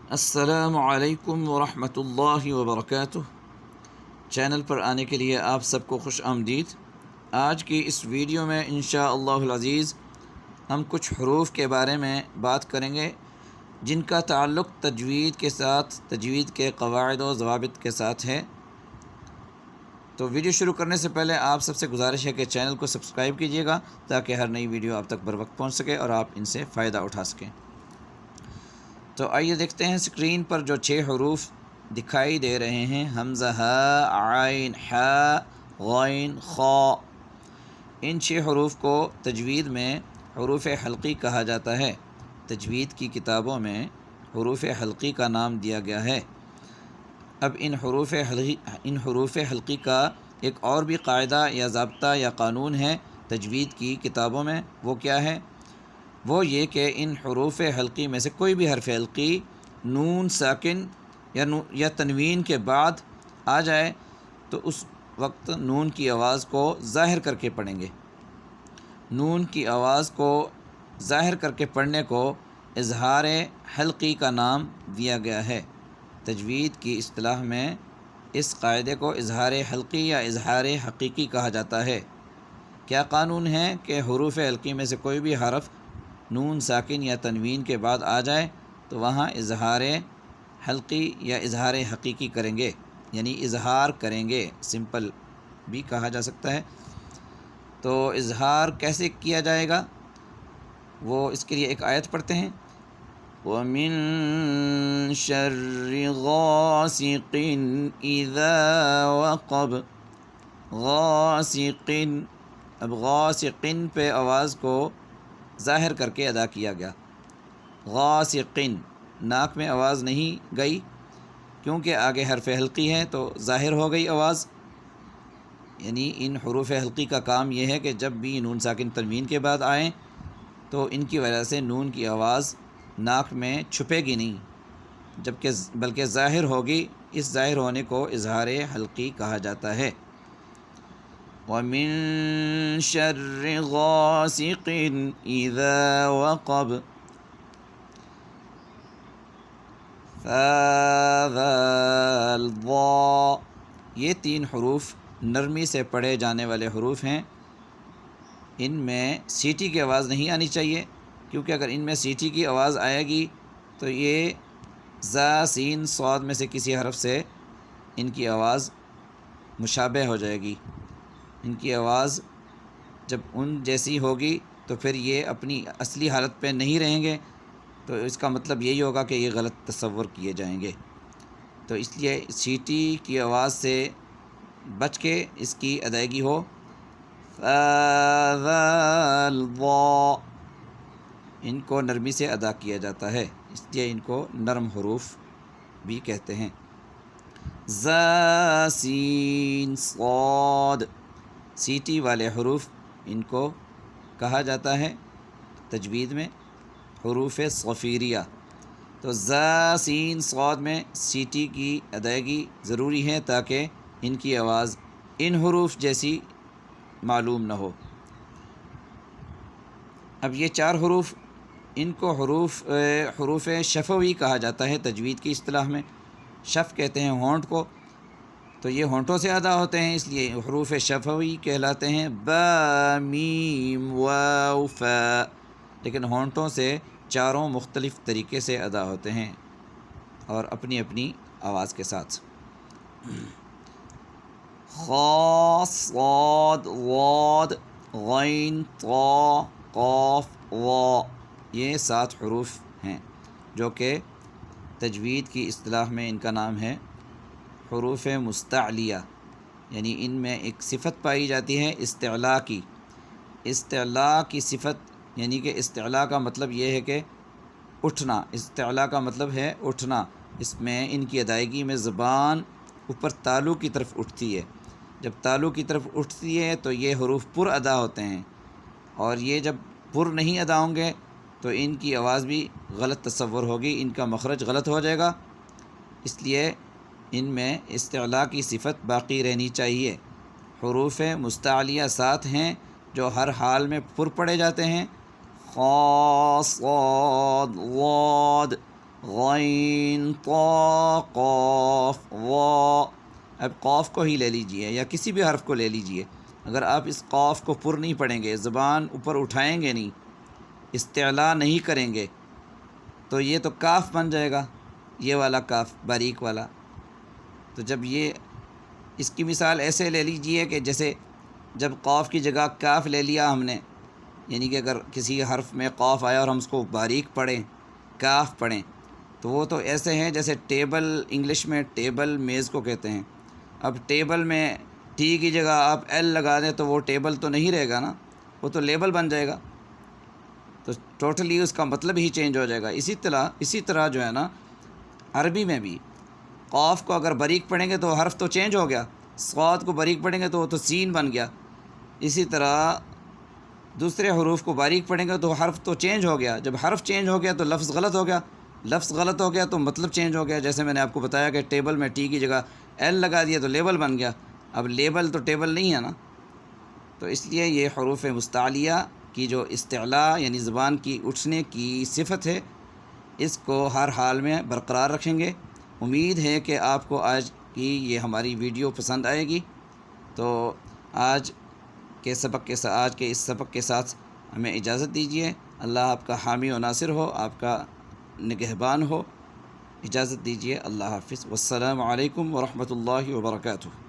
السلام علیکم ورحمۃ اللہ وبرکاتہ۔ چینل پر آنے کے لیے آپ سب کو خوش آمدید۔ آج کی اس ویڈیو میں انشاءاللہ العزیز ہم کچھ حروف کے بارے میں بات کریں گے جن کا تعلق تجوید کے ساتھ، تجوید کے قواعد و ضوابط کے ساتھ ہے۔ تو ویڈیو شروع کرنے سے پہلے آپ سب سے گزارش ہے کہ چینل کو سبسکرائب کیجیے گا تاکہ ہر نئی ویڈیو آپ تک بر وقت پہنچ سکے اور آپ ان سے فائدہ اٹھا سکیں۔ تو آئیے دیکھتے ہیں اسکرین پر جو 6 حروف دکھائی دے رہے ہیں، حمزہ، ہا، عین، حا، غین، خا۔ ان 6 حروف کو تجوید میں حروف حلقی کہا جاتا ہے۔ تجوید کی کتابوں میں حروف حلقی کا نام دیا گیا ہے۔ اب ان حروف حلقی کا ایک اور بھی قاعدہ یا ضابطہ یا قانون ہے تجوید کی کتابوں میں۔ وہ کیا ہے؟ وہ یہ کہ ان حروف حلقی میں سے کوئی بھی حرف حلقی نون ساکن یا تنوین کے بعد آ جائے تو اس وقت نون کی آواز کو ظاہر کر کے پڑھیں گے۔ نون کی آواز کو ظاہر کر کے پڑھنے کو اظہار حلقی کا نام دیا گیا ہے۔ تجوید کی اصطلاح میں اس قاعدے کو اظہار حلقی یا اظہار حقیقی کہا جاتا ہے۔ کیا قانون ہے کہ حروف حلقی میں سے کوئی بھی حرف نون ساکن یا تنوین کے بعد آ جائے تو وہاں اظہار حلقی یا اظہار حقیقی کریں گے، یعنی اظہار کریں گے، سمپل بھی کہا جا سکتا ہے۔ تو اظہار کیسے کیا جائے گا، وہ اس کے لیے ایک آیت پڑھتے ہیں۔ وَمِن شَرِّ غَاسِقٍ إِذَا وَقَبَ۔ غاسقٍ، اب غاسقٍ پہ آواز کو ظاہر کر کے ادا کیا گیا۔ غاسقٍ، ناک میں آواز نہیں گئی کیونکہ آگے حرف حلقی ہے تو ظاہر ہو گئی آواز۔ یعنی ان حروف حلقی کا کام یہ ہے کہ جب بھی نون ساکن تنوین کے بعد آئیں تو ان کی وجہ سے نون کی آواز ناک میں چھپے گی نہیں، بلکہ ظاہر ہوگی۔ اس ظاہر ہونے کو اظہار حلقی کہا جاتا ہے۔ وَمِن شَرِّ غَاسِقٍ إِذَا وَقَبَ۔ ثَا، ذَال، ضَا، یہ 3 حروف نرمی سے پڑھے جانے والے حروف ہیں۔ ان میں سیٹی کی آواز نہیں آنی چاہیے، کیونکہ اگر ان میں سیٹی کی آواز آئے گی تو یہ زا، سین، صاد میں سے کسی حرف سے ان کی آواز مشابہ ہو جائے گی۔ ان کی آواز جب ان جیسی ہوگی تو پھر یہ اپنی اصلی حالت پہ نہیں رہیں گے، تو اس کا مطلب یہی ہوگا کہ یہ غلط تصور کیے جائیں گے۔ تو اس لیے سیٹی کی آواز سے بچ کے اس کی ادائیگی ہو۔ فا، ذال، ضا، ان کو نرمی سے ادا کیا جاتا ہے، اس لیے ان کو نرم حروف بھی کہتے ہیں۔ زا، سین، صاد، سیٹی والے حروف ان کو کہا جاتا ہے تجوید میں حروف صفیریہ۔ تو زا، سین، صاد میں سیٹی کی ادائیگی ضروری ہے تاکہ ان کی آواز ان حروف جیسی معلوم نہ ہو۔ اب یہ 4 حروف، ان کو حروف شفوی کہا جاتا ہے تجوید کی اصطلاح میں۔ شف کہتے ہیں ہونٹ کو، تو یہ ہونٹوں سے ادا ہوتے ہیں، اس لیے حروف شفوی کہلاتے ہیں۔ با، میم، واو، فا، لیکن ہونٹوں سے چاروں مختلف طریقے سے ادا ہوتے ہیں اور اپنی اپنی آواز کے ساتھ۔ خا، صاد، ضاد، غین، طا، قاف، وا، یہ 7 حروف ہیں جو کہ تجوید کی اصطلاح میں ان کا نام ہے حروف مستعلیہ، یعنی ان میں ایک صفت پائی جاتی ہے استعلاء کی۔ استعلاء کی صفت یعنی کہ استعلاء کا مطلب یہ ہے کہ اٹھنا، استعلاء کا مطلب ہے اٹھنا۔ اس میں ان کی ادائیگی میں زبان اوپر تالو کی طرف اٹھتی ہے۔ جب تالو کی طرف اٹھتی ہے تو یہ حروف پر ادا ہوتے ہیں، اور یہ جب پر نہیں ادا ہوں گے تو ان کی آواز بھی غلط تصور ہوگی، ان کا مخرج غلط ہو جائے گا۔ اس لیے ان میں استعلاء کی صفت باقی رہنی چاہیے۔ حروف مستعلیہ 7 ہیں جو ہر حال میں پر پڑھے جاتے ہیں۔ خا، صاد، ضاد، غین طا قاف وا. اب قاف کو ہی لے لیجئے یا کسی بھی حرف کو لے لیجئے. اگر آپ اس قاف کو پر نہیں پڑھیں گے، زبان اوپر اٹھائیں گے نہیں، استعلاء نہیں کریں گے، تو یہ تو کاف بن جائے گا، یہ والا کاف باریک والا. تو جب یہ اس کی مثال ایسے لے لیجئے کہ جیسے جب قاف کی جگہ کاف لے لیا ہم نے، یعنی کہ اگر کسی حرف میں قاف آیا اور ہم اس کو باریک پڑھیں، کاف پڑھیں، تو وہ تو ایسے ہیں جیسے ٹیبل، انگلش میں ٹیبل میز کو کہتے ہیں. اب ٹیبل میں ٹی کی جگہ آپ ایل لگا دیں تو وہ ٹیبل تو نہیں رہے گا نا، وہ تو لیبل بن جائے گا. تو ٹوٹلی اس کا مطلب ہی چینج ہو جائے گا. اسی طرح جو ہے نا عربی میں بھی قاف کو اگر باریک پڑھیں گے تو حرف تو چینج ہو گیا، صاد کو باریک پڑھیں گے تو وہ تو سین بن گیا. اسی طرح دوسرے حروف کو باریک پڑھیں گے تو حرف تو چینج ہو گیا. جب حرف چینج ہو گیا تو لفظ غلط ہو گیا، لفظ غلط ہو گیا تو مطلب چینج ہو گیا. جیسے میں نے آپ کو بتایا کہ ٹیبل میں ٹی کی جگہ ایل لگا دیا تو لیبل بن گیا. اب لیبل تو ٹیبل نہیں ہے نا. تو اس لیے یہ حروف مستعلیہ کی جو استعلاء یعنی زبان کی اٹھنے کی صفت ہے، اس کو ہر حال میں برقرار رکھیں گے. امید ہے کہ آپ کو آج کی یہ ہماری ویڈیو پسند آئے گی. تو آج کے اس سبق کے ساتھ ہمیں اجازت دیجیے. اللہ آپ کا حامی و ناصر ہو، آپ کا نگہبان ہو. اجازت دیجیے. اللہ حافظ. والسلام علیکم ورحمۃ اللہ وبرکاتہ.